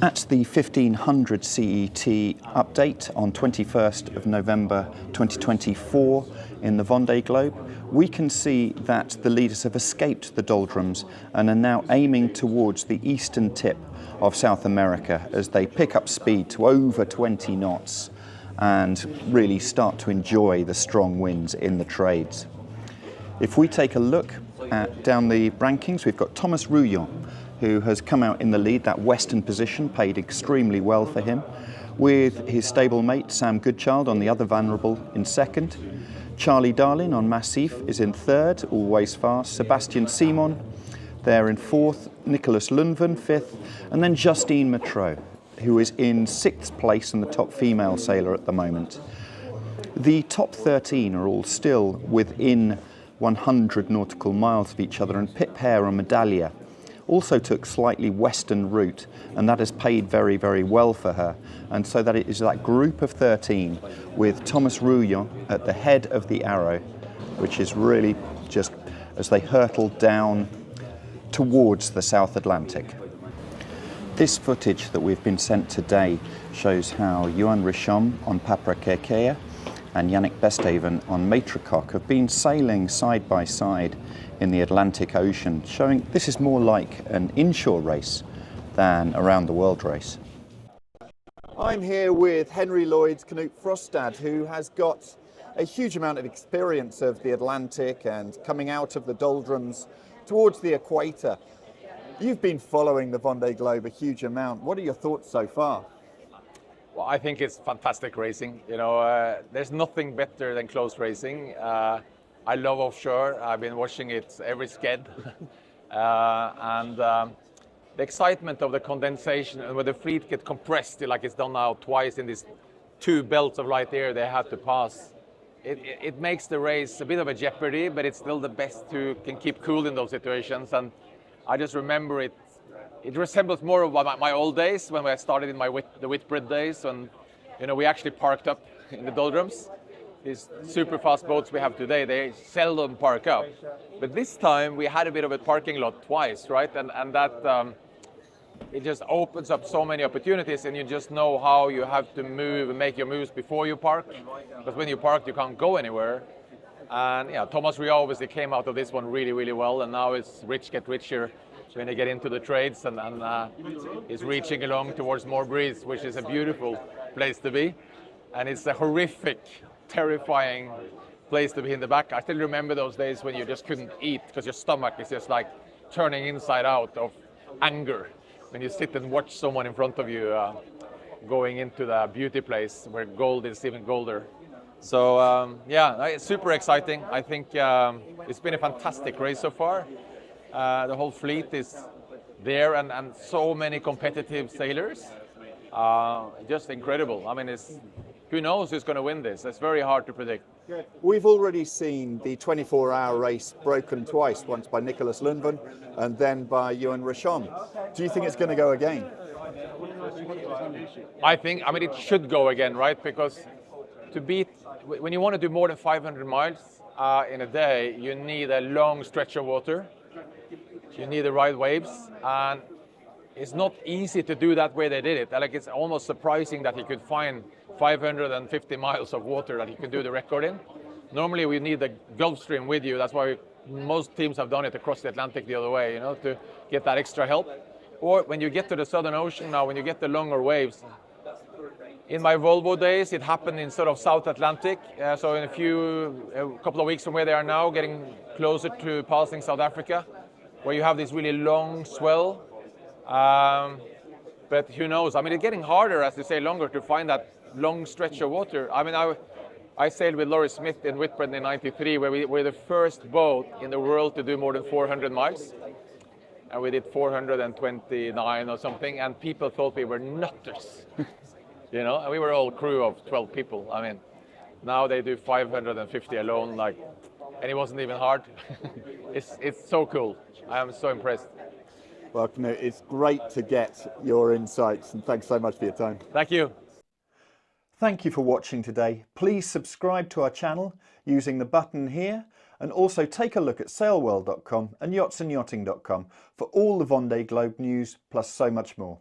At the 1500 CET update on 21st of November 2024 in the Vendée Globe, we can see that the leaders have escaped the Doldrums and are now aiming towards the eastern tip of South America as they pick up speed to over 20 knots and really start to enjoy the strong winds in the trades. If we take a look down the rankings, we've got Thomas Ruyant, who has come out in the lead. That western position paid extremely well for him, with his stablemate Sam Goodchild on the other Venerable in second. Charlie Darlin on Massif is in third, always fast. Sebastian Simon there in fourth, Nicholas Lundven fifth, and then Justine Matreau, who is in sixth place and the top female sailor at the moment. The top 13 are all still within 100 nautical miles of each other, and Pip Hare and Medallia also took slightly western route, and that has paid very, very well for her. And so that it is that group of 13 with Thomas Ruyant at the head of the arrow, which is really just as they hurtle down towards the South Atlantic. This footage that we've been sent today shows how Johan Richom on Paprakerkea and Yannick Besthaven on Maitrecock have been sailing side by side in the Atlantic Ocean, showing this is more like an inshore race than a round the world race. I'm here with Henri-Lloyd's Knut Frostad, who has got a huge amount of experience of the Atlantic and coming out of the Doldrums towards the equator. You've been following the Vendée Globe a huge amount. What are your thoughts so far? Well, I think it's fantastic racing. You know, there's nothing better than close racing. I love offshore. I've been watching it every sked. The excitement of the condensation and where the fleet get compressed like it's done now twice in these two belts of light air they have to pass. It makes the race a bit of a jeopardy, but it's still the best who can keep cool in those situations. And I just remember it resembles more of my old days when I started in the Whitbread days, when we actually parked up in the Doldrums. These super fast boats we have today, they seldom park up. But this time we had a bit of a parking lot twice, right? And that it just opens up so many opportunities, and you just know how you have to move and make your moves before you park. Because when you park, you can't go anywhere. And yeah, Thomas Ruyant obviously came out of this one really, really well, and now it's rich get richer when they get into the trades, and is reaching along towards more breeze, which is a beautiful place to be. And it's a horrific, terrifying place to be in the back. I still remember those days when you just couldn't eat because your stomach is just like turning inside out of anger when you sit and watch someone in front of you going into the beauty place where gold is even golder. So yeah, it's super exciting. I think it's been a fantastic race so far. The whole fleet is there, and so many competitive sailors. Just incredible. I mean, who knows who's going to win this? It's very hard to predict. We've already seen the 24-hour race broken twice, once by Nicholas Lundven and then by Johan Richom. Do you think it's going to go again? I mean, it should go again, right? Because when you want to do more than 500 miles in a day, you need a long stretch of water. You need the right waves, and it's not easy to do that way they did it. Like, it's almost surprising that he could find 550 miles of water that he could do the record in. Normally we need the Gulf Stream with you. That's why most teams have done it across the Atlantic the other way, to get that extra help. Or when you get to the Southern Ocean now, when you get the longer waves. In my Volvo days, it happened in sort of South Atlantic. So in a couple of weeks from where they are now, getting closer to passing South Africa, where you have this really long swell. But who knows? I mean, it's getting harder, as you say, longer to find that long stretch of water. I mean, I sailed with Laurie Smith in Whitbread in '93, where we were the first boat in the world to do more than 400 miles. And we did 429 or something, and people thought we were nutters. And we were all crew of 12 people. I mean, now they do 550 alone, and it wasn't even hard. It's so cool. I am so impressed. Well, Knut, it's great to get your insights, and thanks so much for your time. Thank you. Thank you for watching today. Please subscribe to our channel using the button here, and also take a look at sailworld.com and yachtsandyachting.com for all the Vendée Globe news, plus so much more.